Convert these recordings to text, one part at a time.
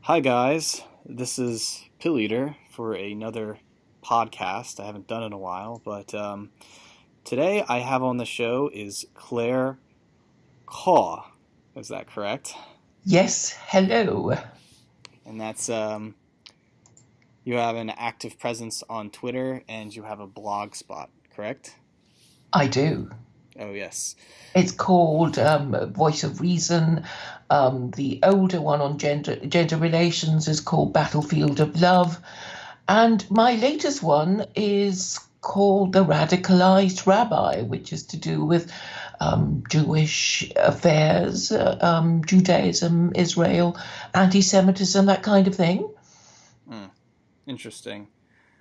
Hi guys, this is Pilleater for another podcast. I haven't done it in a while, but today I have on the show is Claire Khaw. Is that correct? Yes, hello. And that's you have an active presence on Twitter and you have a blog spot, correct? I do. Oh yes. It's called Voice of Reason. The older one on gender relations is called Battlefield of Love. And my latest one is called The Radicalized Rabbi, which is to do with Jewish affairs, Judaism, Israel, anti Semitism, that kind of thing. Hmm, interesting.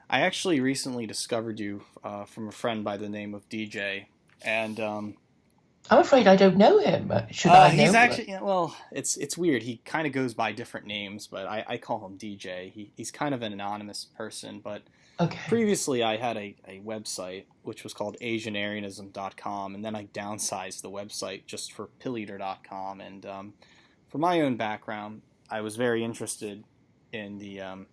I actually recently discovered you from a friend by the name of DJ, and I'm afraid I don't know him. Should I he's know? actually, well, it's weird. He kind of goes by different names, but I call him DJ. He's kind of an anonymous person, but Okay. previously I had a website which was called asianarianism.com, and then I downsized the website just for pilleater.com. And for my own background, I was very interested in the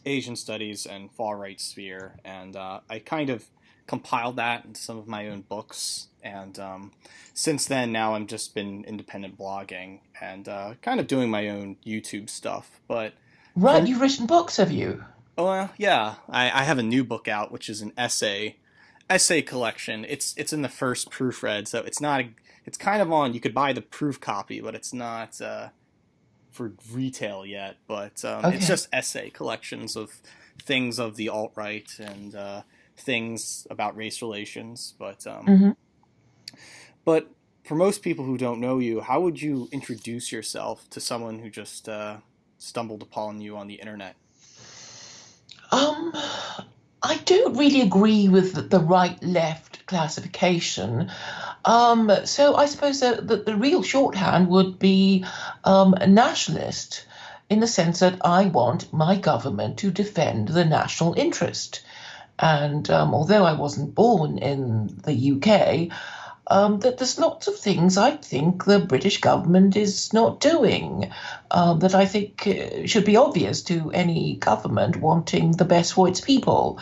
Asian studies and far right sphere, and I kind of compiled that into some of my own books. And since then, now I'm just been independent blogging and kind of doing my own YouTube stuff. But Right, from you've written books, have you? yeah, I have a new book out, which is an essay collection. It's in the first proofread, so it's not. It's kind of on. You could buy the proof copy, but it's not for retail yet. But it's Okay. just essay collections of things of the alt right and things about race relations. hmm But for most people who don't know you, how would you introduce yourself to someone who just stumbled upon you on the internet? Um, I don't really agree with the right-left classification. So I suppose that the real shorthand would be a nationalist, in the sense that I want my government to defend the national interest. And although I wasn't born in the UK, that there's lots of things I think the British government is not doing that I think should be obvious to any government wanting the best for its people,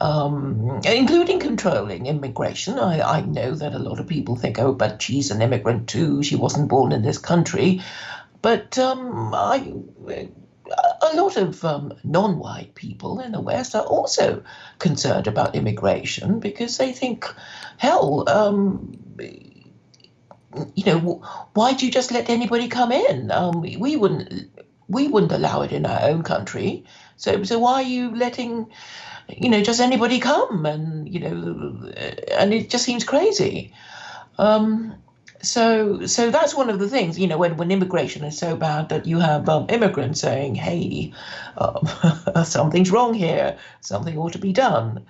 including controlling immigration. I know that a lot of people think, oh, but she's an immigrant too. She wasn't born in this country. But a lot of non-white people in the West are also concerned about immigration because they think, hell, why do you just let anybody come in? We wouldn't allow it in our own country. So why are you letting, just anybody come? And it just seems crazy. Um, so that's one of the things, when immigration is so bad that you have immigrants saying, "Hey, um, something's wrong here. Something ought to be done."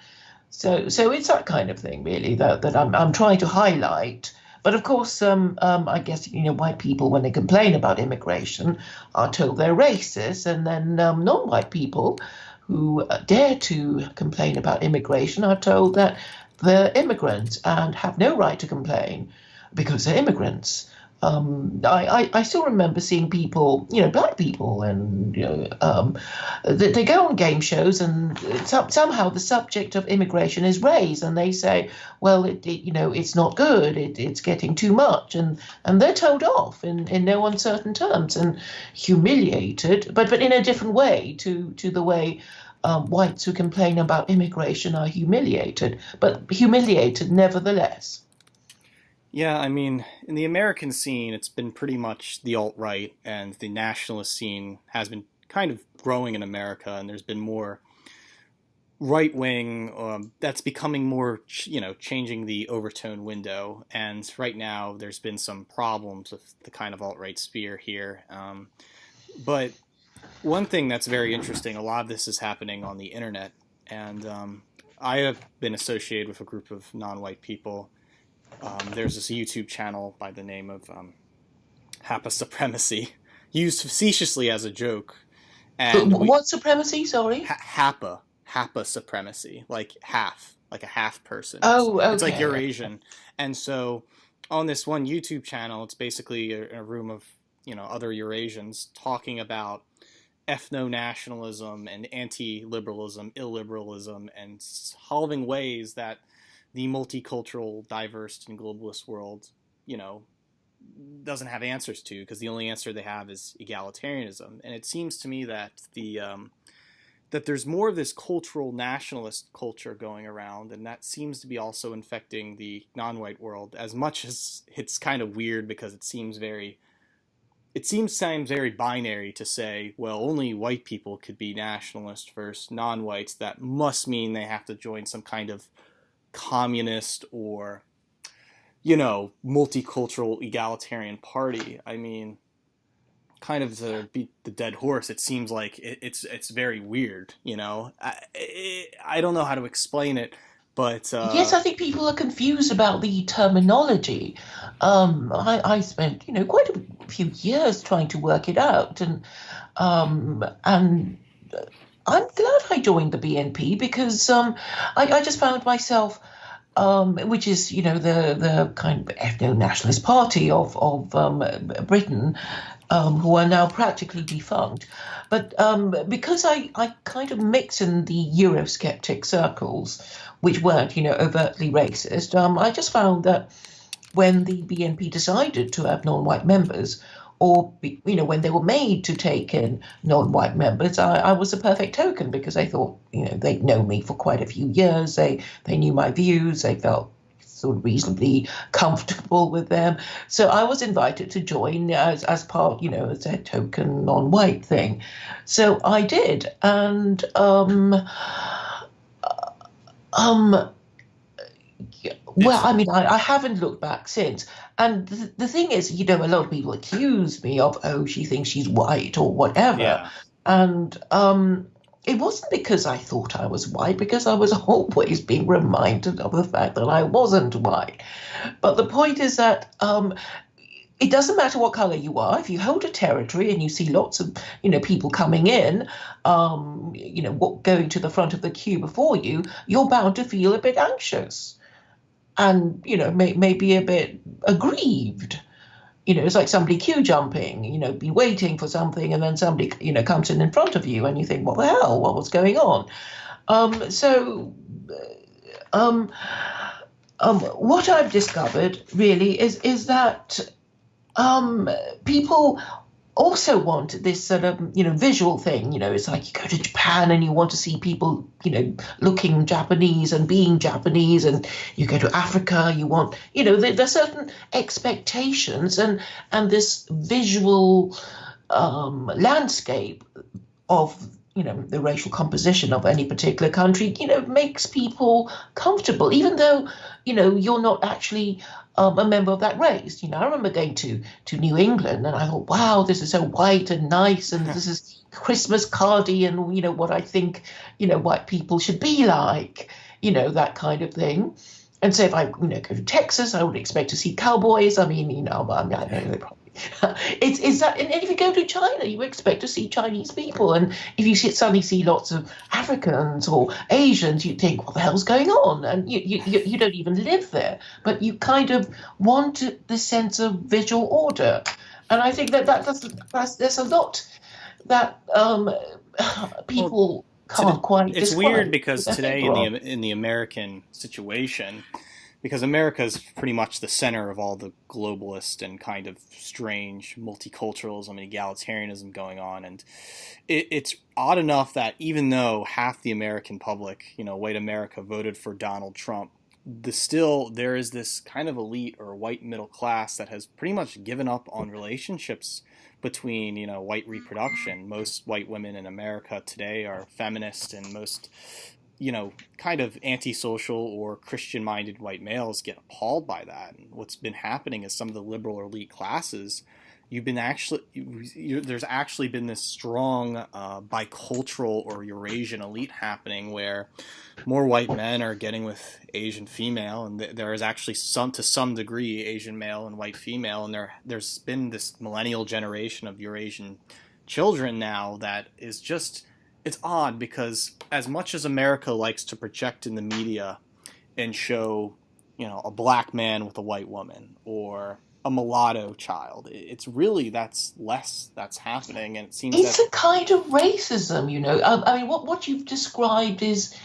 So it's that kind of thing, really, that I'm trying to highlight. But of course, I guess white people, when they complain about immigration, are told they're racist, and then non-white people who dare to complain about immigration are told that they're immigrants and have no right to complain because they're immigrants. I still remember seeing people, black people, and they go on game shows, and somehow the subject of immigration is raised, and they say, well, it's not good, it's getting too much, and they're told off in no uncertain terms and humiliated, but in a different way to the way whites who complain about immigration are humiliated, but humiliated nevertheless. Yeah, I mean, in the American scene, it's been pretty much the alt right, and the nationalist scene has been kind of growing in America, and there's been more right wing that's becoming more, changing the overtone window. And right now, there's been some problems with the kind of alt right sphere here. But one thing that's very interesting, a lot of this is happening on the internet, and I have been associated with a group of non-white people. There's this YouTube channel by the name of Hapa Supremacy, used facetiously as a joke, and we What supremacy? Sorry. Hapa Supremacy, like half, like a half person. Oh, It's like you're okay. Asian, and so on this one YouTube channel, it's basically a room of other Eurasians talking about ethno-nationalism and anti-liberalism, illiberalism, and solving ways that the multicultural, diverse, and globalist world, you know, doesn't have answers to, because the only answer they have is egalitarianism. And it seems to me that that there's more of this cultural nationalist culture going around, and that seems to be also infecting the non-white world. As much as it's kind of weird, because it seems very binary to say, well, only white people could be nationalist versus non-whites. That must mean they have to join some kind of communist or multicultural egalitarian party. I mean, kind of to beat the dead horse, it seems like it's very weird. I don't know how to explain it, but Yes, I think people are confused about the terminology. I spent, quite a few years trying to work it out, and I'm glad I joined the BNP because I just found myself, which is, the kind of ethno-nationalist party of Britain, who are now practically defunct. But because I kind of mix in the Eurosceptic circles, which weren't, overtly racist, I just found that when the BNP decided to have non-white members, or when they were made to take in non-white members, I was a perfect token because I thought they'd known me for quite a few years. They knew my views. They felt sort of reasonably comfortable with them. So I was invited to join as part, as a token non-white thing. So I did, and um, well, it's I mean, I haven't looked back since. And the thing is, a lot of people accuse me of, oh, she thinks she's white or whatever. yeah. And it wasn't because I thought I was white, because I was always being reminded of the fact that I wasn't white. But the point is that it doesn't matter what color you are. If you hold a territory and you see lots of, people coming in, going to the front of the queue before you, you're bound to feel a bit anxious and maybe a bit aggrieved. It's like somebody queue jumping. Be waiting for something, and then somebody comes in front of you, and you think, what the hell? What was going on? So um, what I've discovered really is that people also want this sort of visual thing. It's like you go to Japan and you want to see people looking Japanese and being Japanese, and you go to Africa, you want there's certain expectations, and this visual landscape of the racial composition of any particular country makes people comfortable, even though you're not actually a member of that race. I remember going to New England, and I thought, wow, this is so white and nice, and this is Christmas cardy, and what I think white people should be like, that kind of thing. And so if I go to Texas, I would expect to see cowboys. I mean, I know they probably it's that, and if you go to China, you expect to see Chinese people, and if you suddenly see lots of Africans or Asians, you think, what the hell's going on? And you don't even live there, but you kind of want the sense of visual order, and I think there's a lot that Well, people can't quite it's weird describe because with their today paper on. in the American situation, because America is pretty much the center of all the globalist and kind of strange multiculturalism and egalitarianism going on, and it's odd enough that even though half the American public, white America, voted for Donald Trump, there is this kind of elite or white middle class that has pretty much given up on relationships between white reproduction. Most white women in America today are feminist, and most kind of antisocial or Christian minded white males get appalled by that. And what's been happening is some of the liberal or elite classes, there's actually been this strong bicultural or Eurasian elite happening, where more white men are getting with Asian female, and there is actually to some degree Asian male and white female, and there's been this millennial generation of Eurasian children now that is just, it's odd, because as much as America likes to project in the media and show a black man with a white woman, or a mulatto child. It's really that's less that's happening, and it seems It's that a kind of racism, you know. I mean, what you've described is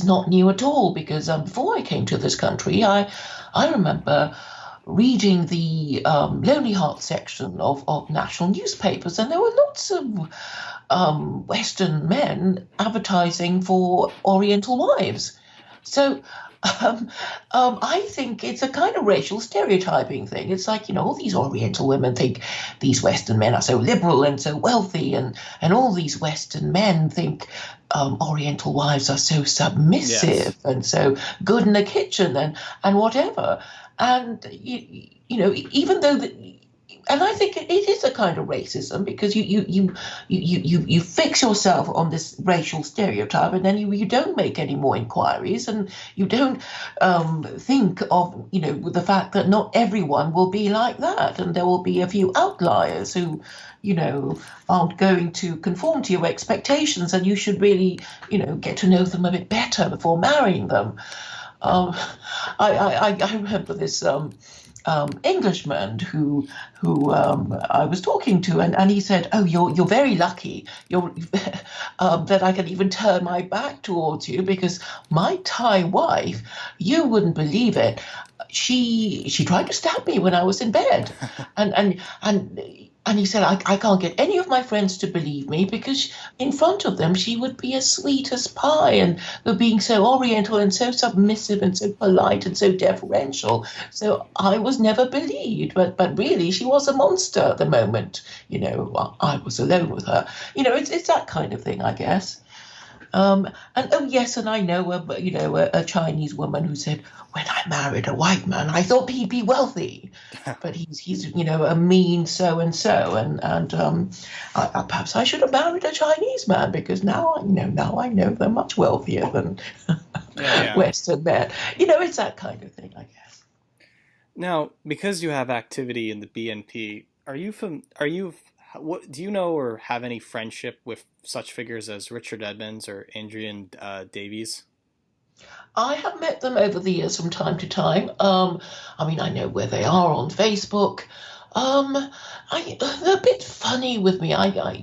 not new at all because before I came to this country, I remember reading the Lonely Heart section of national newspapers, and there were lots of Western men advertising for Oriental wives. So um, I think it's a kind of racial stereotyping thing. It's like, you know, all these Oriental women think these Western men are so liberal and so wealthy, and all these Western men think Oriental wives are so submissive yes, and so good in the kitchen and whatever. And, you know, even though and I think it is a kind of racism because you fix yourself on this racial stereotype and then you don't make any more inquiries and you don't think of, you know, the fact that not everyone will be like that and there will be a few outliers who, you know, aren't going to conform to your expectations and you should really, you know, get to know them a bit better before marrying them. Um, I remember this Englishman who I was talking to, and he said, "Oh, you're very lucky. You're that I can even turn my back towards you because my Thai wife, you wouldn't believe it. She tried to stab me when I was in bed, and." And he said, I can't get any of my friends to believe me because in front of them she would be as sweet as pie and they're being so oriental and so submissive and so polite and so deferential. So I was never believed, but really she was a monster the moment, you know, I was alone with her. You know, it's that kind of thing, I guess. And oh yes, and I know a Chinese woman who said, when I married a white man, I thought he'd be wealthy, but he's you know a mean so and so, and perhaps I should have married a Chinese man because now I know they're much wealthier than yeah, yeah. Western men. You know, it's that kind of thing, I guess. Now, because you have activity in the BNP, what do you know or have any friendship with such figures as Richard Edmonds or Adrian Davies? I have met them over the years from time to time. I mean, I know where they are on Facebook. Um, they're a bit funny with me.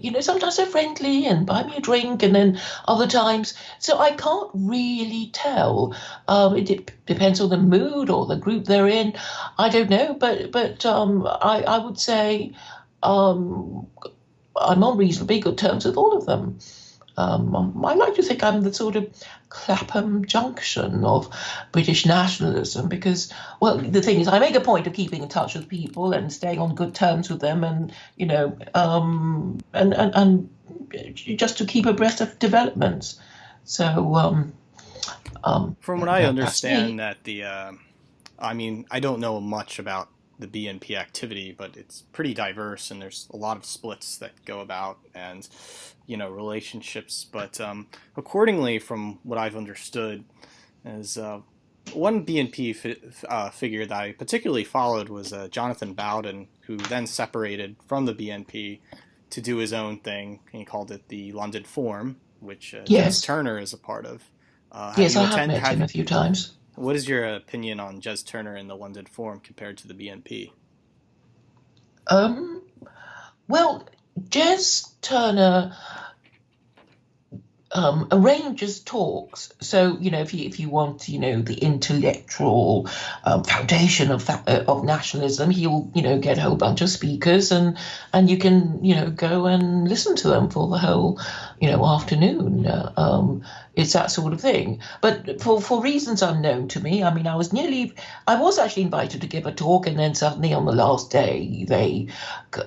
You know, sometimes they're friendly and buy me a drink, and then other times, so I can't really tell. It depends on the mood or the group they're in. I don't know, but I would say um, I'm on reasonably good terms with all of them. I like to think I'm the sort of Clapham Junction of British nationalism because, well, the thing is, I make a point of keeping in touch with people and staying on good terms with them, and you know, and just to keep abreast of developments. So, From what I that's me. understand, I mean, I don't know much about the BNP activity, but it's pretty diverse, and there's a lot of splits that go about, and relationships. But accordingly, from what I've understood, is one BNP figure that I particularly followed was Jonathan Bowden, who then separated from the BNP to do his own thing. He called it the London Forum, which Jez Yes, Turner is a part of. Have yes, you I have attend? met him Have a few times. What is your opinion on Jez Turner in the London Forum compared to the BNP? Um, well, Jez Turner arranges talks. So you know, if you want, you know, the intellectual foundation of nationalism, he'll get a whole bunch of speakers, and you can go and listen to them for the whole afternoon. It's that sort of thing. But for reasons unknown to me, I mean, I was actually invited to give a talk, and then suddenly on the last day they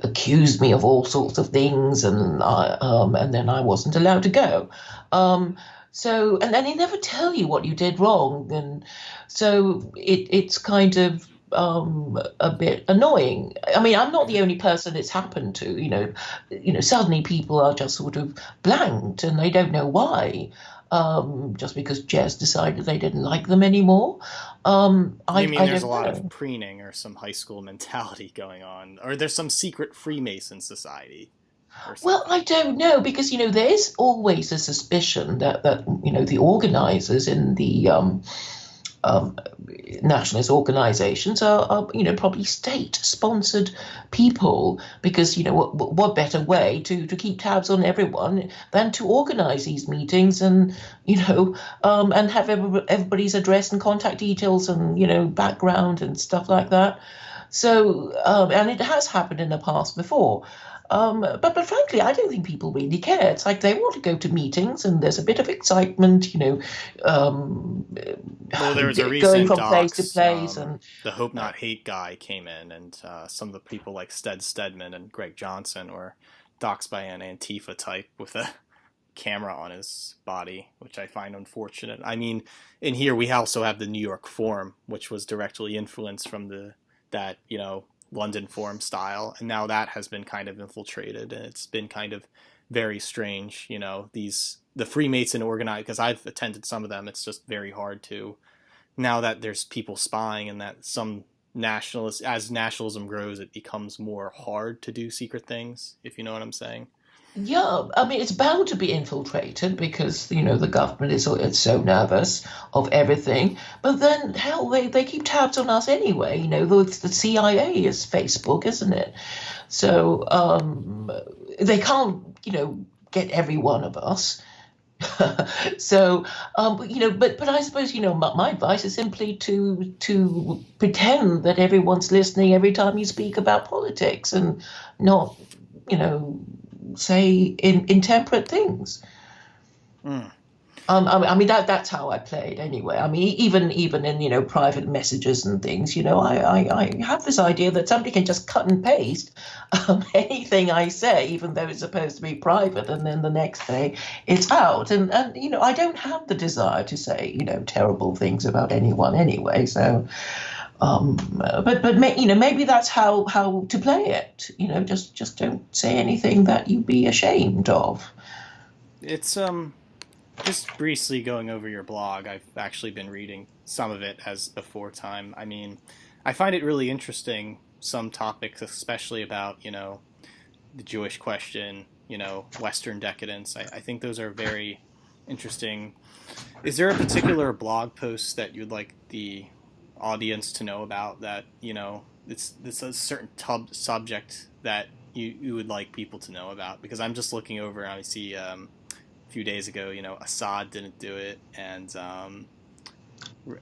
accused me of all sorts of things, and then I wasn't allowed to go. And then they never tell you what you did wrong, and so it's kind of a bit annoying. I mean, I'm not the only person it's happened to. Suddenly people are just sort of blanked, and they don't know why. Just because Jez decided they didn't like them anymore. You mean I there's a don't lot of know. preening or some high school mentality going on, or there's some secret Freemason society or Well, something? I don't know because there is always a suspicion that the organizers in um, nationalist organizations are, probably state-sponsored people, because, what better way to keep tabs on everyone than to organize these meetings, and, and have everybody's address and contact details and, background and stuff like that. So, and it has happened in the past before. But frankly, I don't think people really care. It's like they want to go to meetings and there's a bit of excitement, um, Well, there was a going recent from place to docs. place, and The Hope Not Hate guy came in, and some of the people like Stead Stedman and Greg Johnson were doxed by an Antifa type with a camera on his body, which I find unfortunate. I mean, in here we also have the New York Forum, which was directly influenced from that London Forum style, and now that has been kind of infiltrated, and it's been kind of very strange. The Freemason organized, because I've attended some of them. It's just very hard to, now that there's people spying, and that some nationalists, as nationalism grows, it becomes more hard to do secret things, if you know what I'm saying. yeah, I mean, it's bound to be infiltrated because, the government is it's so nervous of everything. But then, hell, they keep tabs on us anyway. The CIA is Facebook, isn't it? So they can't, get every one of us. So, but I suppose, my advice is simply to pretend that everyone's listening every time you speak about politics, and not, say intemperate things. Mm. I mean, that's how I play it anyway. I mean, even in, private messages and things, I have this idea that somebody can just cut and paste anything I say, even though it's supposed to be private, and then the next day it's out. And I don't have the desire to say, terrible things about anyone anyway. So, maybe that's how to play it. Just don't say anything that you'd be ashamed of. It's just briefly going over your blog. I've actually been reading some of it as before time. I mean, I find it really interesting, some topics, especially about, the Jewish question, Western decadence. I think those are very interesting. Is there a particular blog post that you'd like the audience to know about, that, it's a certain subject that you would like people to know about? Because I'm just looking over and I see a few days ago, Assad didn't do it, and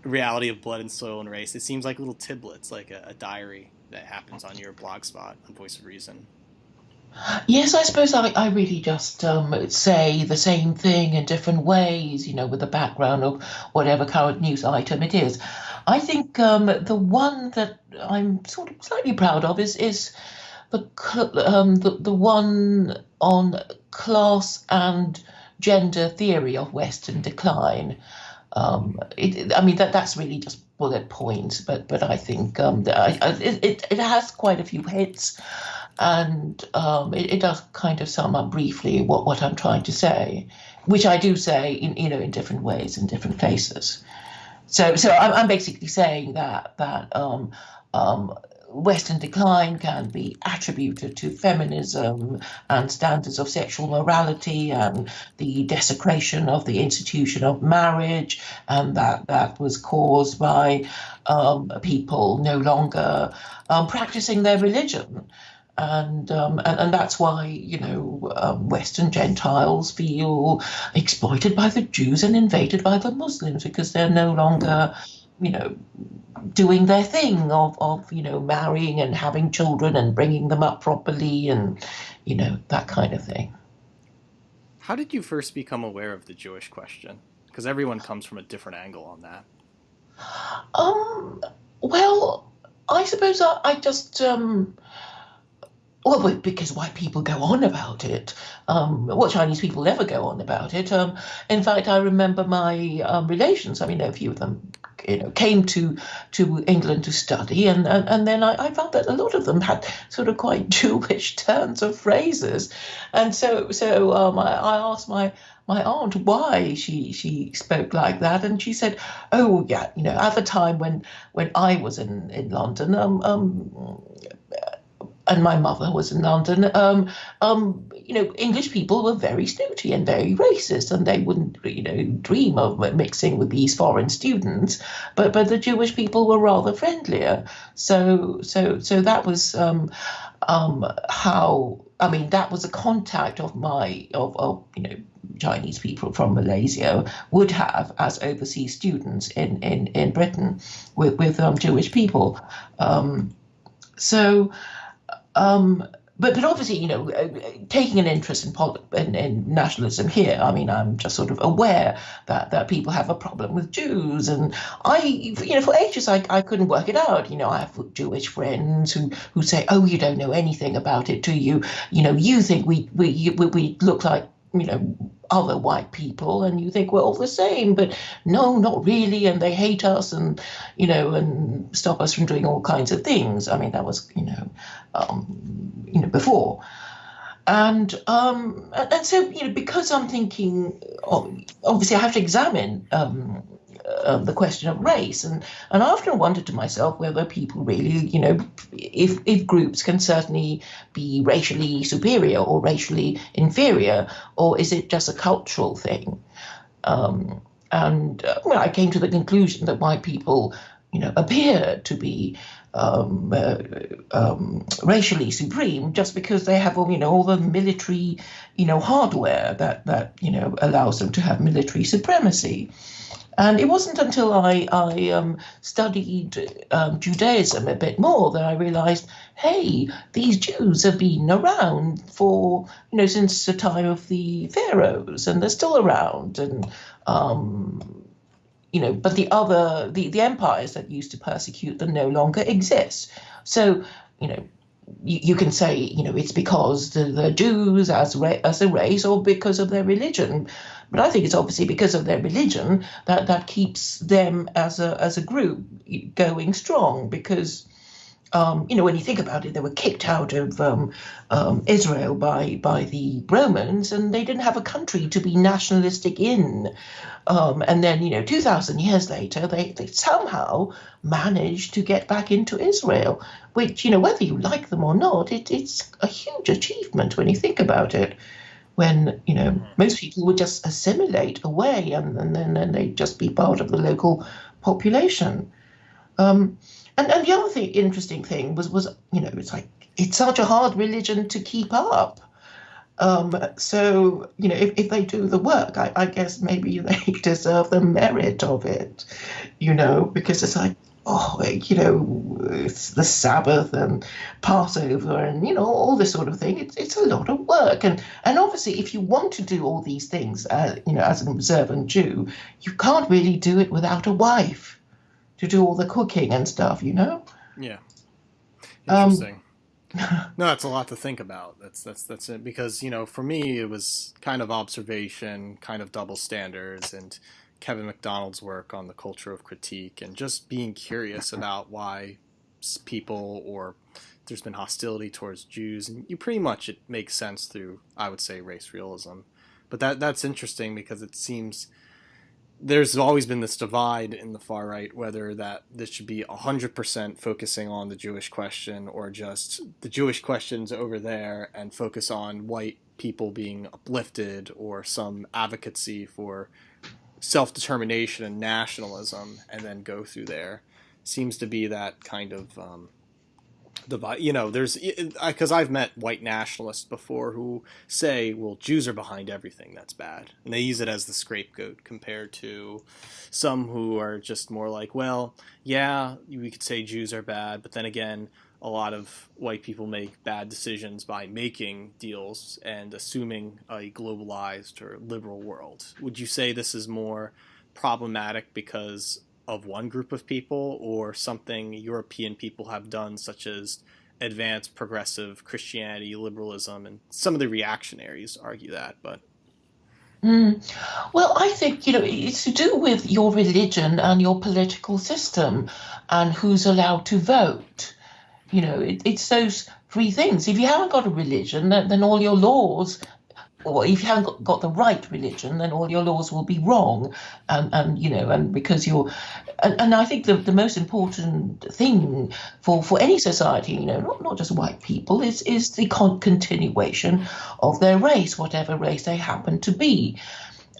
Reality of Blood and Soil and Race. It seems like little tidbits, like a diary that happens on your blog spot on Voice of Reason. Yes, I suppose I really just say the same thing in different ways, with the background of whatever current news item it is. I think the one that I'm sort of slightly proud of is the one on class and gender theory of Western decline. I mean, that's really just bullet points, but I think it has quite a few hits, and it does kind of sum up briefly what I'm trying to say, which I do say in different ways in different places. So I'm basically saying that Western decline can be attributed to feminism and standards of sexual morality and the desecration of the institution of marriage, and that was caused by people no longer practicing their religion. And that's why Western Gentiles feel exploited by the Jews and invaded by the Muslims, because they're no longer doing their thing of marrying and having children and bringing them up properly, and that kind of thing. How did you first become aware of the Jewish question? Because everyone comes from a different angle on that. Well, I suppose I just well, because white people go on about it. Well, Chinese people never go on about it. In fact, I remember my relations. I mean, a few of them, came to England to study, and then I found that a lot of them had sort of quite Jewish turns of phrases, and so I asked my aunt why she spoke like that, and she said, "Oh yeah, at the time when I was in London, and my mother was in London, English people were very snooty and very racist, and they wouldn't, dream of mixing with these foreign students. But the Jewish people were rather friendlier. So that was how. I mean, that was a contact of Chinese people from Malaysia would have as overseas students in Britain with Jewish people. So, but obviously, taking an interest in nationalism here, I mean, I'm just sort of aware that people have a problem with Jews, and for ages I couldn't work it out. I have Jewish friends who say, "Oh, you don't know anything about it, do you? You think we look like other white people, and you think we're all the same, but no, not really, and they hate us, and and stop us from doing all kinds of things." I mean, that was before, and so because I'm thinking, obviously I have to examine the question of race, and I often wondered to myself whether people really, if groups can certainly be racially superior or racially inferior, or is it just a cultural thing? I came to the conclusion that white people, appear to be racially supreme just because they have all the military hardware that allows them to have military supremacy. And it wasn't until I studied Judaism a bit more that I realized, hey, these Jews have been around for, since the time of the pharaohs, and they're still around. And, but the empires that used to persecute them no longer exist. So, you can say, it's because the Jews as a race or because of their religion. But I think it's obviously because of their religion that keeps them as a group going strong. Because, when you think about it, they were kicked out of Israel by the Romans, and they didn't have a country to be nationalistic in. And then, 2,000 years later, they somehow managed to get back into Israel, which, whether you like them or not, it's a huge achievement when you think about it. When, most people would just assimilate away and then they'd just be part of the local population. And the other interesting thing was, it's like, it's such a hard religion to keep up. So, if they do the work, I guess maybe they deserve the merit of it, because it's like, it's the Sabbath and Passover and, all this sort of thing. It's a lot of work. And obviously, if you want to do all these things, as an observant Jew, you can't really do it without a wife to do all the cooking and stuff, Yeah. Interesting. No, that's a lot to think about. That's it. Because, for me, it was kind of observation, kind of double standards, and Kevin MacDonald's work on the culture of critique, and just being curious about why people, or there's been hostility towards Jews, and it makes sense through, I would say, race realism. But that's interesting because it seems there's always been this divide in the far right, whether that this should be 100% focusing on the Jewish question, or just the Jewish question's over there and focus on white people being uplifted, or some advocacy for self-determination and nationalism, and then go through there. Seems to be that kind of divide. There's, because I've met white nationalists before who say, well, Jews are behind everything that's bad, and they use it as the scapegoat, compared to some who are just more like, well, yeah, we could say Jews are bad, but then again, a lot of white people make bad decisions by making deals and assuming a globalized or liberal world. Would you say this is more problematic because of one group of people, or something European people have done, such as advanced progressive Christianity, liberalism, and some of the reactionaries argue that, but... Well, I think, it's to do with your religion and your political system and who's allowed to vote. It's those three things. If you haven't got a religion, then all your laws or if you haven't got the right religion, then all your laws will be wrong, and and because you're, and I think the most important thing for any society, not just white people, is the continuation of their race, whatever race they happen to be.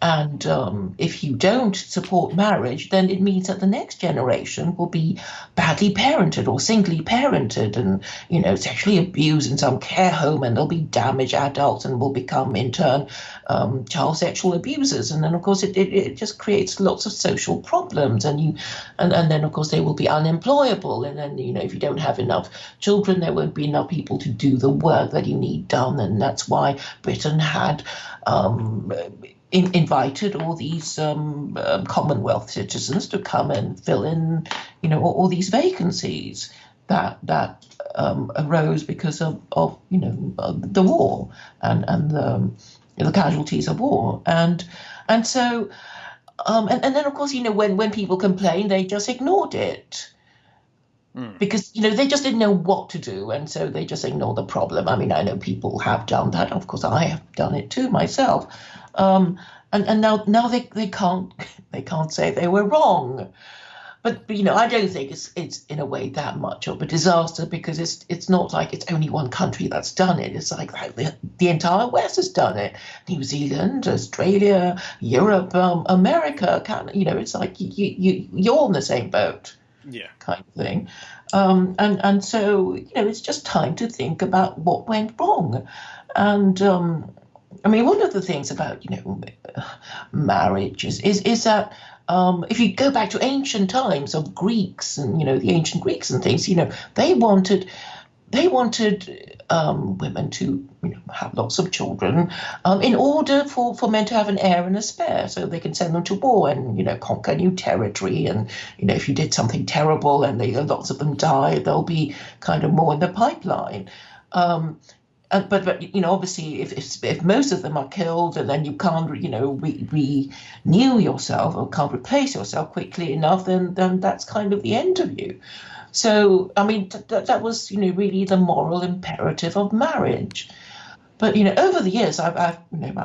And if you don't support marriage, then it means that the next generation will be badly parented or singly parented and, sexually abused in some care home, and they'll be damaged adults and will become, in turn, child sexual abusers. And then, of course, it just creates lots of social problems. And then, of course, they will be unemployable. And then, if you don't have enough children, there won't be enough people to do the work that you need done. And that's why Britain had invited all these Commonwealth citizens to come and fill in, all these vacancies that arose because of the war and the casualties of war, and so and then of course when people complained, they just ignored it. Mm. Because they just didn't know what to do, and so they just ignored the problem. I mean, I know people have done that. Of course, I have done it too myself. And now they can't say they were wrong. But I don't think it's in a way that much of a disaster, because it's not like it's only one country that's done it. It's like the entire West has done it. New Zealand, Australia, Europe, America. It's like you're on the same boat. Yeah. Kind of thing. And so, it's just time to think about what went wrong. And I mean, one of the things about, marriage is that if you go back to ancient times of Greeks and, the ancient Greeks and things, they wanted women to have lots of children in order for men to have an heir and a spare, so they can send them to war and conquer new territory. And if you did something terrible and lots of them died, there'll be kind of more in the pipeline. But obviously, if most of them are killed, and then you can't renew yourself or can't replace yourself quickly enough, then that's kind of the end of you. So, I mean, that was, really the moral imperative of marriage. But, over the years, I've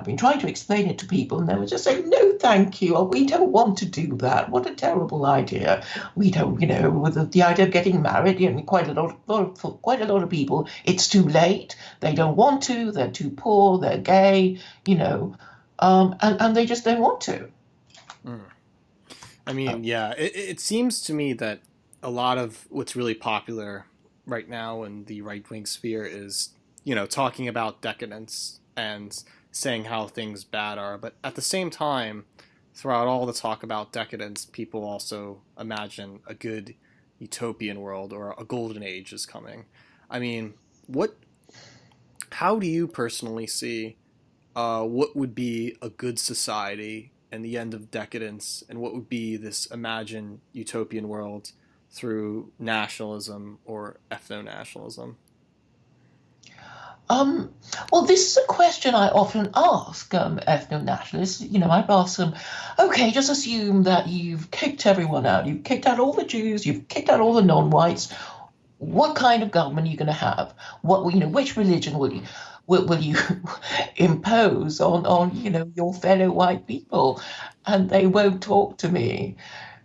been trying to explain it to people, and they were just saying, no, thank you. We don't want to do that. What a terrible idea. We don't, with the idea of getting married, quite a lot of people, it's too late. They don't want to. They're too poor. They're gay, and they just don't want to. Mm. I mean, yeah, it seems to me that a lot of what's really popular right now in the right wing sphere is, talking about decadence and saying how things bad are. But at the same time, throughout all the talk about decadence, people also imagine a good utopian world or a golden age is coming. I mean, what? How do you personally see what would be a good society and the end of decadence, and what would be this imagined utopian world through nationalism or ethno-nationalism? Um, well, this is a question I often ask ethno-nationalists. I've asked them, okay, just assume that you've kicked everyone out. You've kicked out all the Jews. You've kicked out all the non-whites. What kind of government are you going to have? Which religion will you impose on your fellow white people? And they won't talk to me.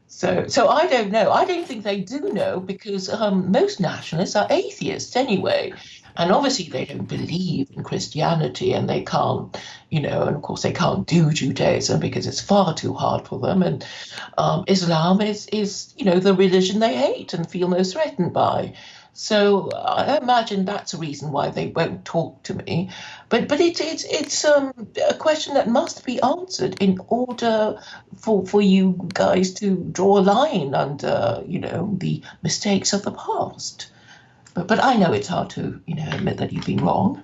So I don't know. I don't think they do know, because most nationalists are atheists anyway. And obviously they don't believe in Christianity, and they can't, and of course they can't do Judaism because it's far too hard for them. And Islam is the religion they hate and feel most threatened by. So I imagine that's a reason why they won't talk to me. But it's a question that must be answered in order for you guys to draw a line under the mistakes of the past. But I know it's hard to admit that you've been wrong.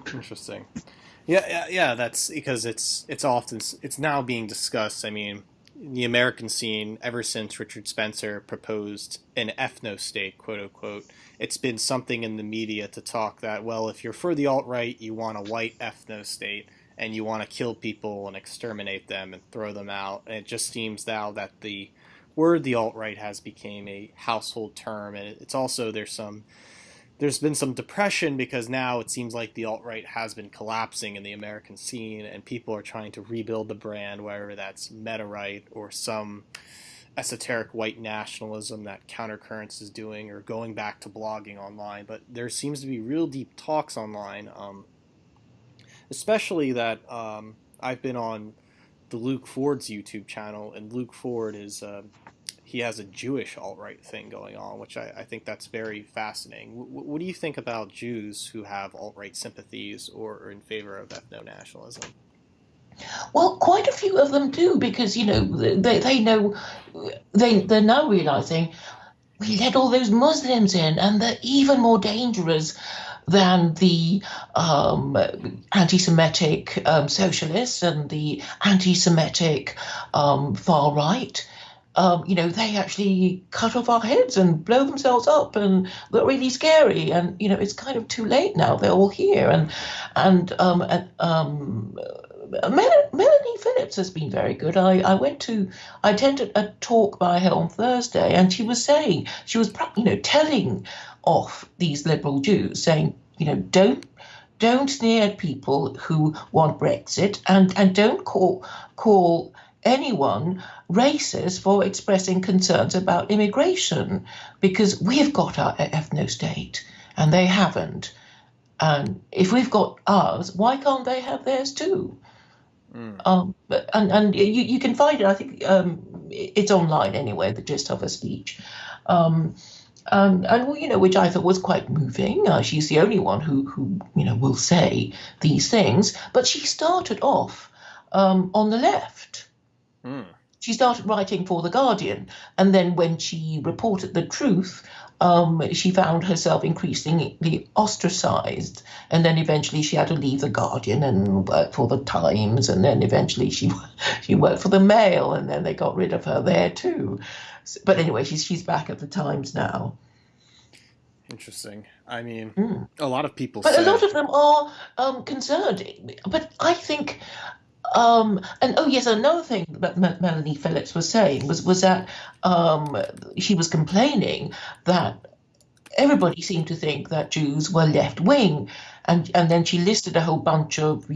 Interesting. Yeah, yeah, yeah. That's because it's now being discussed. I mean, in the American scene, ever since Richard Spencer proposed an ethno state, quote unquote, it's been something in the media to talk that, well, if you're for the alt right, you want a white ethno state, and you want to kill people and exterminate them and throw them out. And it just seems now that the word the alt right has become a household term, and it's also there's been some depression because now it seems like the alt right has been collapsing in the American scene, and people are trying to rebuild the brand, whether that's meta right or some esoteric white nationalism that Countercurrents is doing, or going back to blogging online. But there seems to be real deep talks online, especially that I've been on the Luke Ford's YouTube channel, and Luke Ford is he has a Jewish alt-right thing going on, which I think that's very fascinating. What do you think about Jews who have alt-right sympathies or are in favor of ethno-nationalism? Well, quite a few of them do, because they know, they're now realizing we let all those Muslims in, and they're even more dangerous than the anti-Semitic socialists and the anti-Semitic far right. They actually cut off our heads and blow themselves up, and they're really scary. And it's kind of too late now. They're all here, and Melanie Phillips has been very good. I attended a talk by her on Thursday, and she was saying, telling off these liberal Jews, saying, don't sneer at people who want Brexit, and don't call anyone racist for expressing concerns about immigration, because we've got our ethno-state and they haven't. And if we've got ours, why can't they have theirs too? And you can find it. I think it's online anyway. The gist of her speech, which I thought was quite moving. She's the only one who will say these things. But she started off on the left. She started writing for The Guardian, and then when she reported the truth, she found herself increasingly ostracized, and then eventually she had to leave The Guardian and work for The Times, and then eventually she worked for The Mail, and then they got rid of her there too. But anyway, she's back at The Times now. Interesting. I mean, a lot of people But a lot of them are concerned. But I think... another thing that Melanie Phillips was saying was that she was complaining that everybody seemed to think that Jews were left wing, and then she listed a whole bunch of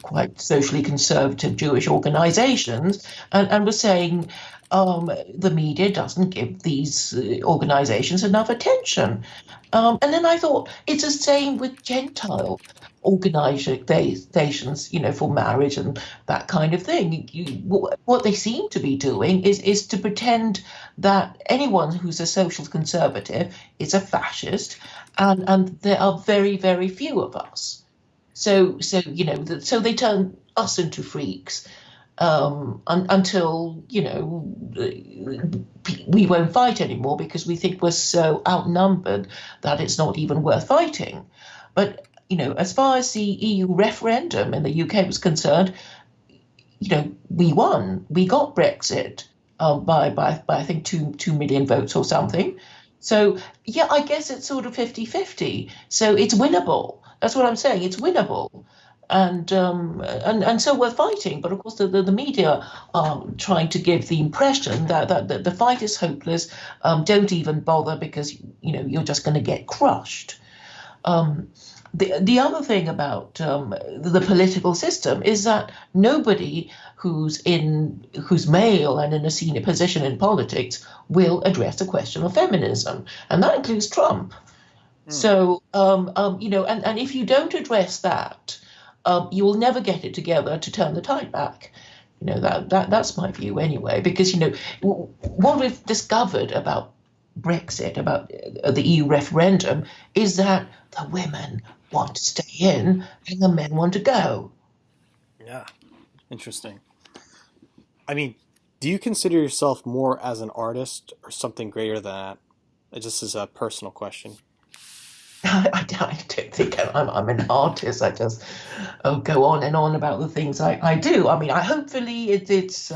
quite socially conservative Jewish organizations, and was saying the media doesn't give these organizations enough attention. And then I thought, it's the same with Gentile organizations, for marriage and that kind of thing. What they seem to be doing is to pretend that anyone who's a social conservative is a fascist, and there are very, very few of us. So they turn us into freaks. Until we won't fight anymore because we think we're so outnumbered that it's not even worth fighting. But as far as the EU referendum in the UK was concerned, we won. We got Brexit by I think 2 million votes or something. So yeah, I guess it's sort of 50-50. So it's winnable. That's what I'm saying. It's winnable. And so we're fighting, but of course the media are trying to give the impression that the fight is hopeless. Don't even bother because you're just going to get crushed. The other thing about the political system is that nobody who's male and in a senior position in politics will address the question of feminism, and that includes Trump. So and if you don't address that, you will never get it together to turn the tide back. That's my view anyway, because what we've discovered about Brexit, about the EU referendum, is that the women want to stay in and the men want to go. Yeah, interesting. I mean, do you consider yourself more as an artist or something greater than that? It just is a personal question. I don't think I'm an artist. I just go on and on about the things I do. I mean, hopefully it's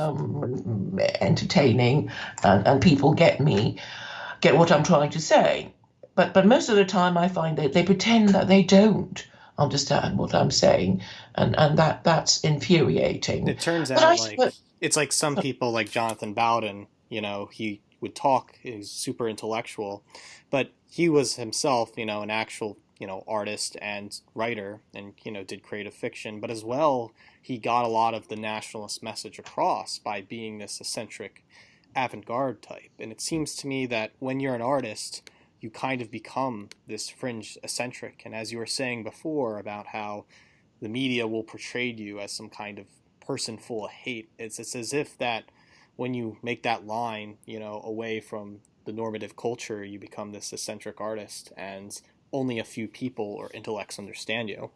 entertaining and people get what I'm trying to say. But most of the time I find that they pretend that they don't understand what I'm saying, and that's infuriating. It turns out it's like some people like Jonathan Bowden, he would talk. He's super intellectual, but he was himself, an actual, artist and writer, and did creative fiction. But as well, he got a lot of the nationalist message across by being this eccentric avant-garde type. And it seems to me that when you're an artist, you kind of become this fringe eccentric. And as you were saying before about how the media will portray you as some kind of person full of hate, it's as if that when you make that line, away from the normative culture, you become this eccentric artist, and only a few people or intellects understand you.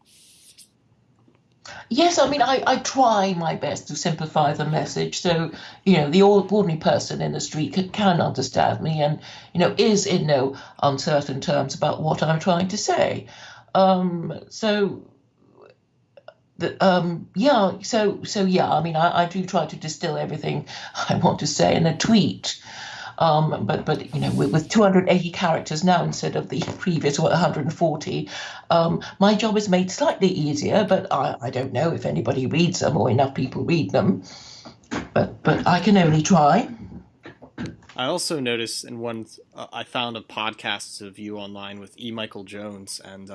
Yes, I mean, I try my best to simplify the message so, the ordinary person in the street can understand me and, is in no uncertain terms about what I'm trying to say. So, yeah, I mean, I do try to distill everything I want to say in a tweet. But with 280 characters now instead of the previous 140, my job is made slightly easier. But I don't know if anybody reads them or enough people read them. But I can only try. I also noticed in one, I found a podcast of you online with E. Michael Jones, and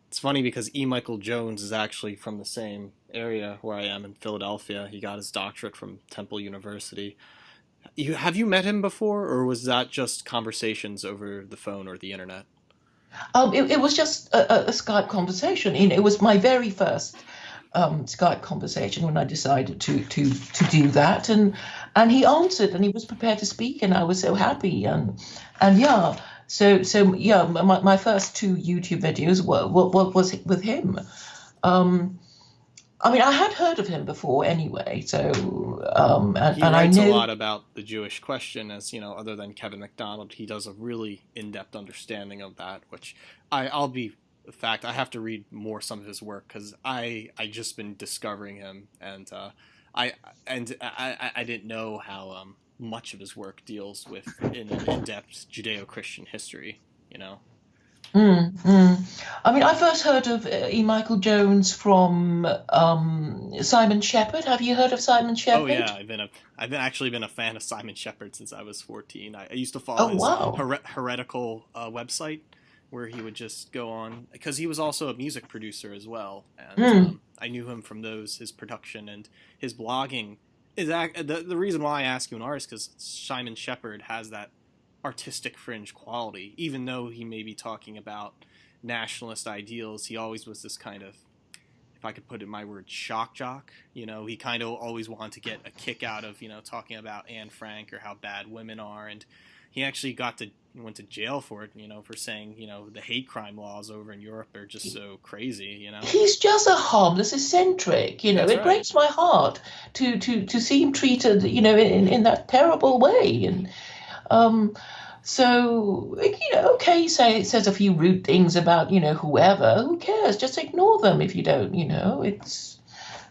it's funny because E. Michael Jones is actually from the same area where I am in Philadelphia. He got his doctorate from Temple University. Have you met him before, or was that just conversations over the phone or the internet? It was just a Skype conversation. It was my very first Skype conversation when I decided to do that, and he answered, and he was prepared to speak, and I was so happy, and yeah, so yeah, my first two YouTube videos was with him. I mean, I had heard of him before anyway, so He and I writes a knew. lot about the Jewish question, as other than Kevin McDonald, he does a really in-depth understanding of that. Which I'll be the fact I have to read more some of his work because I just been discovering him, and I I didn't know how much of his work deals with in-depth Judeo-Christian history. You know. I mean, I first heard of E. Michael Jones from Simon Shepherd. Have you heard of Simon Oh yeah, Shepherd? I've been actually been a fan of Simon Shepherd since I was 14. I used to follow Oh, his wow. heretical website where he would just go on because he was also a music producer as well, and Mm, I knew him from those his production and his blogging. The reason why I ask you an artist because Simon Shepherd has that artistic fringe quality, even though he may be talking about nationalist ideals. He always was this kind of, if I could put it in my word, shock jock. He kind of always wanted to get a kick out of, talking about Anne Frank or how bad women are. And he actually went to jail for it, for saying, the hate crime laws over in Europe are just so crazy. he's just a harmless eccentric. That's It right. breaks my heart to see him treated, in that terrible way. And um, so, okay, says a few rude things about, whoever. Who cares? Just ignore them if you don't. It's.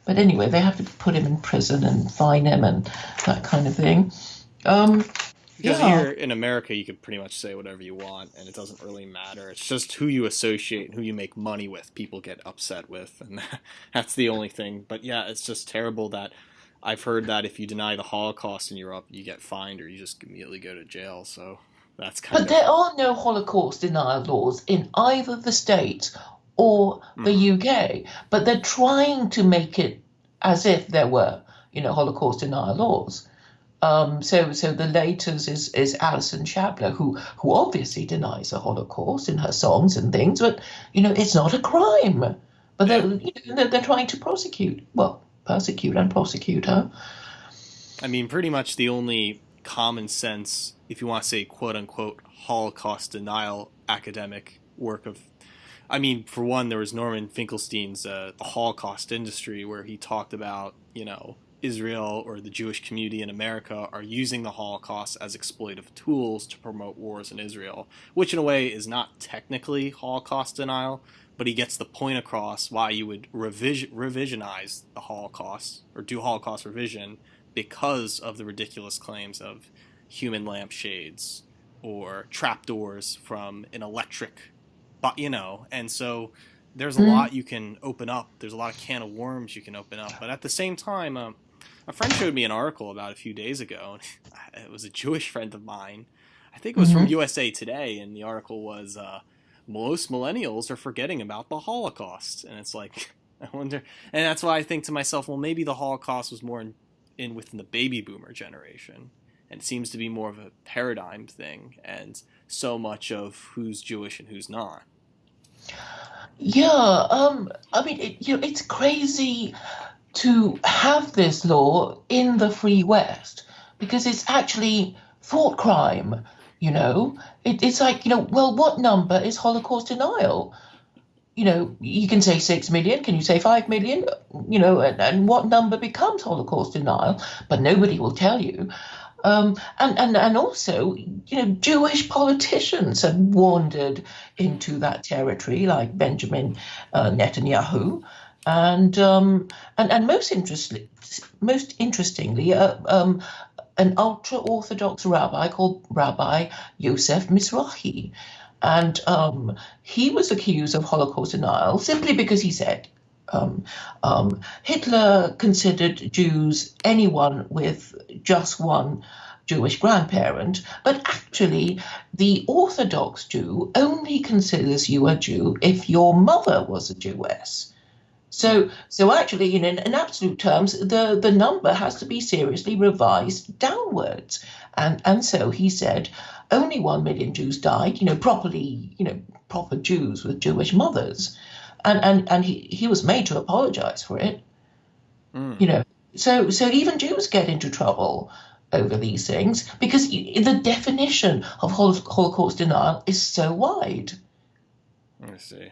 But anyway, they have to put him in prison and fine him and that kind of thing. Um, Because yeah. here in America, you could pretty much say whatever you want, and it doesn't really matter. It's just who you associate and who you make money with, people get upset with, and that's the only thing. But yeah, it's just terrible that I've heard that if you deny the Holocaust in Europe, you get fined or you just immediately go to jail. So that's kind But of. there are no Holocaust denial laws in either the States or the Mhm. UK. But they're trying to make it as if there were, Holocaust denial laws. So the latest is Alison Shabler, who obviously denies the Holocaust in her songs and things, but it's not a crime. But Yeah. they're trying to persecute and prosecute her. I mean, pretty much the only common sense, if you want to say quote unquote Holocaust denial academic work of, I mean, for one, there was Norman Finkelstein's The Holocaust Industry, where he talked about, Israel or the Jewish community in America are using the Holocaust as exploitive tools to promote wars in Israel, which in a way is not technically Holocaust denial, but he gets the point across why you would revisionize the Holocaust or do Holocaust revision because of the ridiculous claims of human lampshades or trapdoors from an electric, and so there's a Mm. lot you can open up. There's a lot of can of worms you can open up, but at the same time, a friend showed me an article about a few days ago. And it was a Jewish friend of mine. I think it was from Hmm. USA Today, and the article was most millennials are forgetting about the Holocaust, and it's like I wonder, and that's why I think to myself, well, maybe the Holocaust was more in within the baby boomer generation, and it seems to be more of a paradigm thing, and so much of who's Jewish and who's not. Yeah, I mean, it's crazy to have this law in the Free West because it's actually thought crime, you know? It's like, well, what number is Holocaust denial? You can say 6 million, can you say 5 million? And what number becomes Holocaust denial? But nobody will tell you. And also, Jewish politicians have wandered into that territory, like Benjamin Netanyahu, and most interestingly, an ultra-Orthodox rabbi called Rabbi Yosef Mizrahi, and he was accused of Holocaust denial simply because he said Hitler considered Jews anyone with just one Jewish grandparent, but actually, the Orthodox Jew only considers you a Jew if your mother was a Jewess. So actually, in absolute terms, the number has to be seriously revised downwards. And so he said, only 1 million Jews died, properly, proper Jews with Jewish mothers, and he was made to apologize for it, Mm, you know. So even Jews get into trouble over these things because the definition of Holocaust denial is so wide. I see.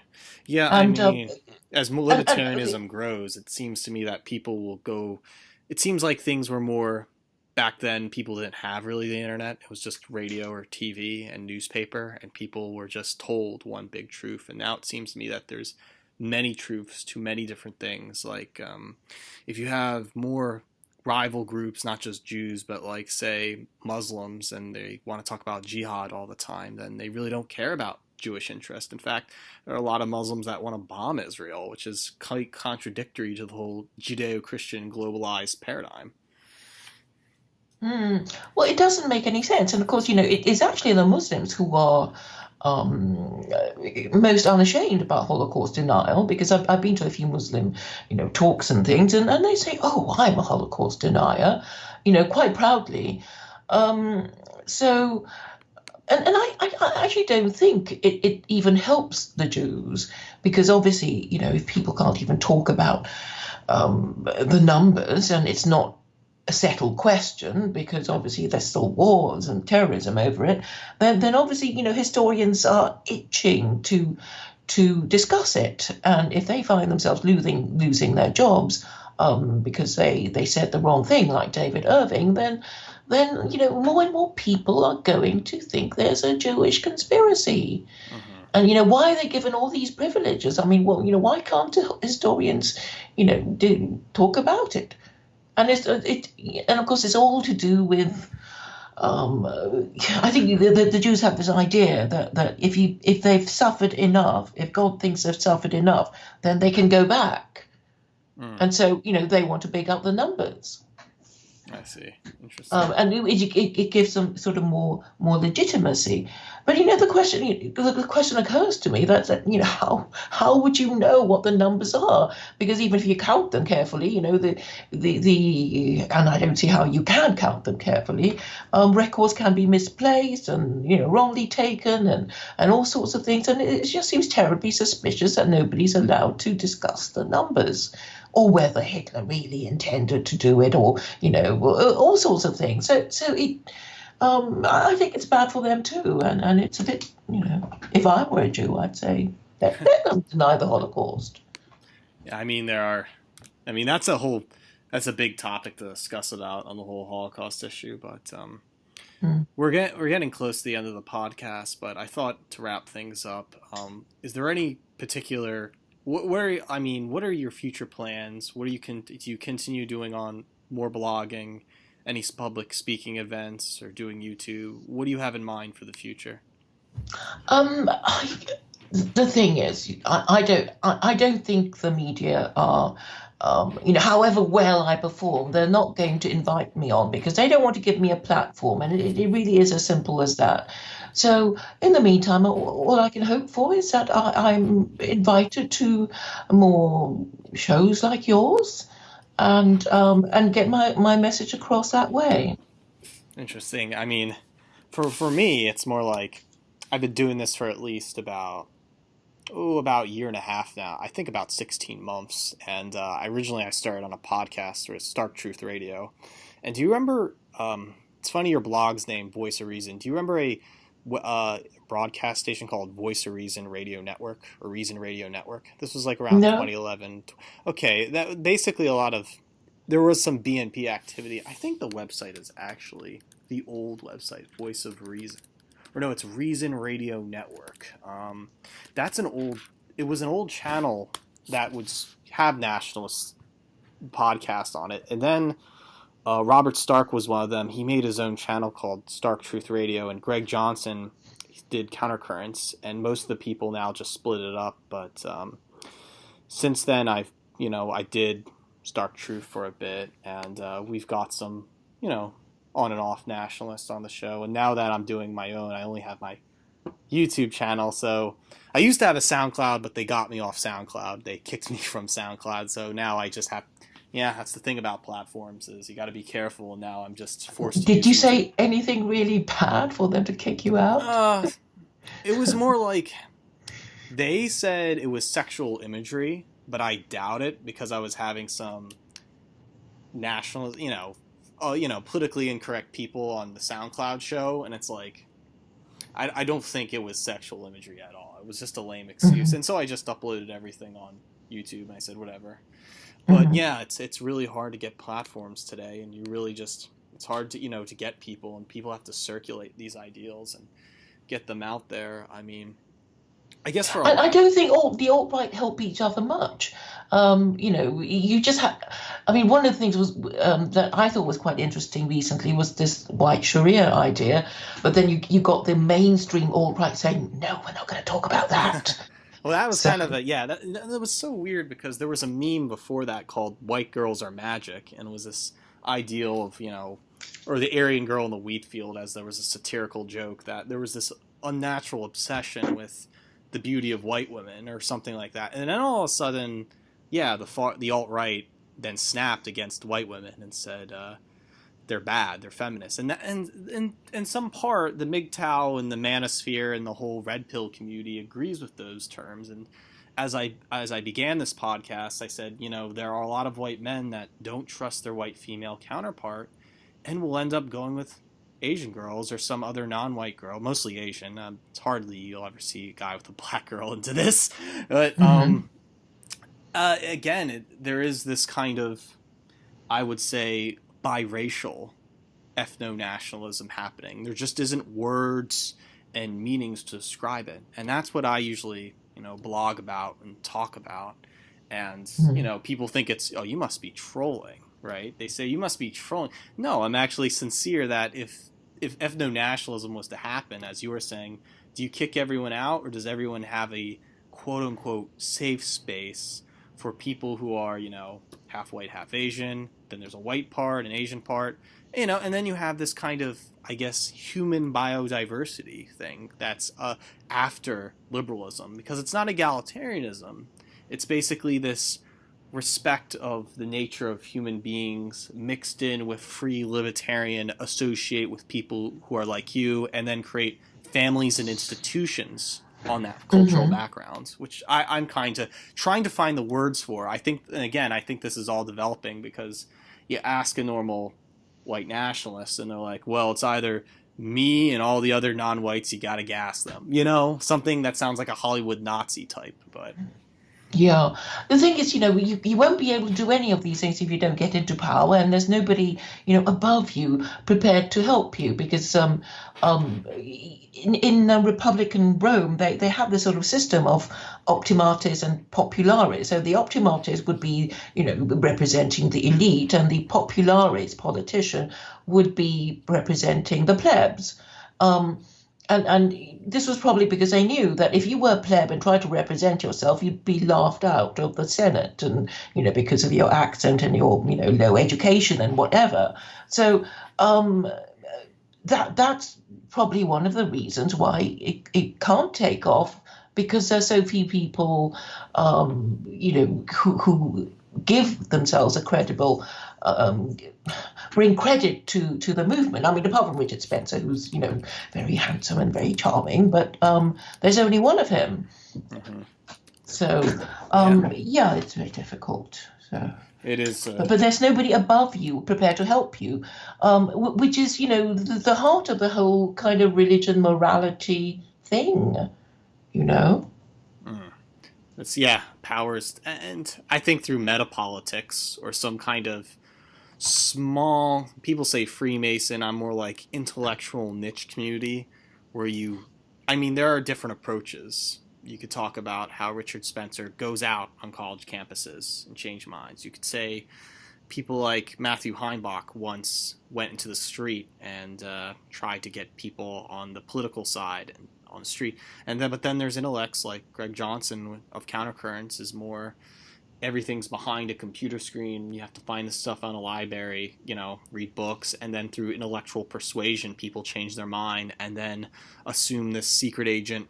Yeah, I And mean, as and libertarianism grows, it seems to me that people will go. It seems like things were more back then. People didn't have really the internet. It was just radio or TV and newspaper, and people were just told one big truth. And now it seems to me that there's many truths to many different things. Like, if you have more rival groups, not just Jews, but like say Muslims, and they want to talk about jihad all the time, then they really don't care about Jewish interest. In fact, there are a lot of Muslims that want to bomb Israel, which is quite contradictory to the whole Judeo-Christian globalized paradigm. well, it doesn't make any sense. And of course, it is actually the Muslims who are um, most unashamed about Holocaust denial because I've been to a few Muslim, talks and things, and they say, "Oh, I'm a Holocaust denier," quite proudly. Um, so, and I actually don't think it even helps the Jews because obviously, if people can't even talk about the numbers and it's not a settled question because obviously there's still wars and terrorism over it, then obviously historians are itching to discuss it, and if they find themselves losing their jobs because they said the wrong thing, like David Irving, then more and more people are going to think there's a Jewish conspiracy. Mm-hmm. And why are they given all these privileges? I mean, well, why can't historians, talk about it? And and of course, it's all to do with. Um, I think the Jews have this idea that if they've suffered enough, if God thinks they've suffered enough, then they can go back, Mm, and so they want to big up the numbers. I see. Interesting. And it gives them sort of more legitimacy. But the question occurs to me that how would you know what the numbers are? Because even if you count them carefully, the and I don't see how you can count them carefully. Records can be misplaced and wrongly taken and all sorts of things, and it just seems terribly suspicious that nobody's allowed to discuss the numbers, or whether Hitler really intended to do it, or all sorts of things. I think it's bad for them too, and it's a bit, if I were a Jew, I'd say let them deny the Holocaust. Yeah, I mean, I mean, that's a big topic to discuss about on the whole Holocaust issue. But Hmm. we're getting close to the end of the podcast. But I thought to wrap things up, is there any particular where I mean, what are your future plans? What do you continue doing on more blogging, any public speaking events, or doing YouTube? What do you have in mind for the future? I the thing is, I don't think the media are, however well I perform, they're not going to invite me on because they don't want to give me a platform, and it really is as simple as that. So in the meantime, all I can hope for is that I'm invited to more shows like yours, and get my message across that way. Interesting. I mean, for me, it's more like I've been doing this for at least about a year and a half now. I think about 16 months. And I started on a podcast with Stark Truth Radio. And do you remember? It's funny your blog's name, Voice of Reason. Do you remember a broadcast station called Voice of Reason Radio Network or Reason Radio Network? This was like around No. 2011. Okay, that basically a lot of there was some BNP activity. I think the website is actually the old website, Voice of Reason, or no, it's Reason Radio Network. That's an old. It was an old channel that would have nationalist podcasts on it, and then Robert Stark was one of them. He made his own channel called Stark Truth Radio, and Greg Johnson did Countercurrents, and most of the people now just split it up. But since then, I did Stark Truth for a bit, and we've got some, on and off nationalists on the show. And now that I'm doing my own, I only have my YouTube channel. So I used to have a SoundCloud, but they got me off SoundCloud. They kicked me from SoundCloud. So now I just have, yeah, that's the thing about platforms is you got to be careful. And now I'm just forced to Did use you YouTube. say anything really bad for them to kick you out? It was more like they said it was sexual imagery, but I doubt it because I was having some national, politically incorrect people on the SoundCloud show, and it's like I don't think it was sexual imagery at all. It was just a lame excuse, Mhm. and so I just uploaded everything on YouTube, and I said whatever. But Mhm. yeah, it's really hard to get platforms today, and you really just it's hard to to get people, and people have to circulate these ideals and get them out there. I mean, I guess for a I lot. don't think the alt-right help each other much. You just have. I mean, one of the things was that I thought was quite interesting recently was this white Sharia idea, but then you got the mainstream alt-right saying, "No, we're not going to talk about that." Well, that was So, kind of that was so weird because there was a meme before that called "White Girls Are Magic," and it was this ideal of or the Aryan girl in the wheat field, as there was a satirical joke that there was this unnatural obsession with the beauty of white women or something like that, and then all of a sudden, yeah, the alt right then snapped against white women and said they're bad, they're feminists, and in some part, the MGTOW and the manosphere and the whole red pill community agrees with those terms. And as I began this podcast, I said, there are a lot of white men that don't trust their white female counterpart, and will end up going with Asian girls or some other non-white girl, mostly Asian. It's hardly you'll ever see a guy with a black girl into this, but mhm. again, there is this kind of, I would say, biracial ethno-nationalism happening. There just isn't words and meanings to describe it, and that's what I usually, blog about and talk about. And Mhm. people think it's, oh, you must be trolling, right? They say you must be trolling. No, I'm actually sincere that if ethno-nationalism was to happen, as you were saying, do you kick everyone out, or does everyone have a quote unquote safe space for people who are, half white, half Asian? Then there's a white part, an Asian part, and then you have this kind of, I guess, human biodiversity thing that's after liberalism, because it's not egalitarianism. It's basically this respect of the nature of human beings mixed in with free libertarian associate with people who are like you, and then create families and institutions on that cultural Mhm. backgrounds, which I'm kind of trying to find the words for. I think, and again, I think this is all developing because you ask a normal white nationalist and they're like, well, it's either me and all the other non-whites, you gotta gas them, something that sounds like a Hollywood Nazi type. But Yeah. The thing is, you won't be able to do any of these things if you don't get into power, and there's nobody, above you prepared to help you because in Republican Rome, they have this sort of system of optimates and populares. So the optimates would be, representing the elite, and the populares, politician, would be representing the plebs. Um, And this was probably because they knew that if you were a pleb and tried to represent yourself, you'd be laughed out of the Senate, and because of your accent and your low education and whatever. So um, that's probably one of the reasons why it can't take off, because there's so few people, who give themselves a credible, um, bring credit to the movement. I mean, apart from Richard Spencer, who's very handsome and very charming, but there's only one of him. Hmm. So Yeah, yeah, it's very difficult. So. it is. But there's nobody above you prepared to help you, which is, the heart of the whole kind of religion morality thing, you know? Mm. It's yeah, powers, and I think through metapolitics or some kind of small. People say Freemason. I'm more like intellectual niche community where you. I mean, there are different approaches. You could talk about how Richard Spencer goes out on college campuses and change minds. You could say people like Matthew Heimbach once went into the street and tried to get people on the political side and on the street. But then there's intellects like Greg Johnson of Countercurrents is more everything's behind a computer screen. You have to find the stuff on a library, read books, and then through intellectual persuasion, people change their mind and then assume this secret agent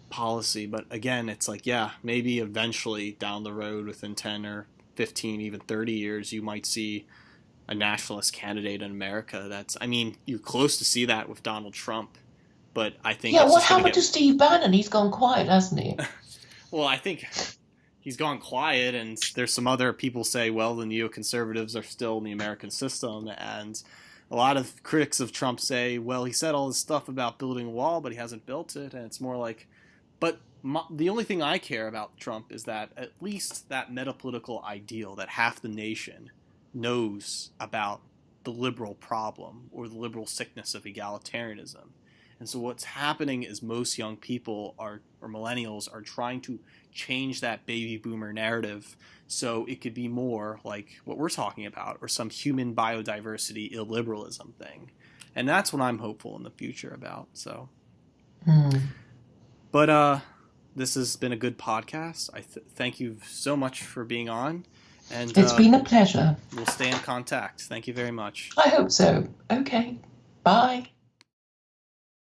policy. But again, it's like, yeah, maybe eventually down the road within 10 or 15, even 30 years, you might see a nationalist candidate in America. I mean, you're close to see that with Donald Trump, but I think Yeah, it's what just going to happened get, to Steve Bannon? He's gone quiet, hasn't he? well, I think he's gone quiet, and there's some other people say, well, the neoconservatives are still in the American system, and a lot of critics of Trump say, well, he said all this stuff about building a wall, but he hasn't built it, and it's more like, but the only thing I care about Trump is that at least that metapolitical ideal that half the nation knows about the liberal problem or the liberal sickness of egalitarianism. And so what's happening is most young people or millennials are trying to change that baby boomer narrative so it could be more like what we're talking about or some human biodiversity illiberalism thing. And that's what I'm hopeful in the future about. So, Hmm. but this has been a good podcast. Thank you so much for being on, and It's been a pleasure. we'll stay in contact. Thank you very much. I hope so. Okay. Bye.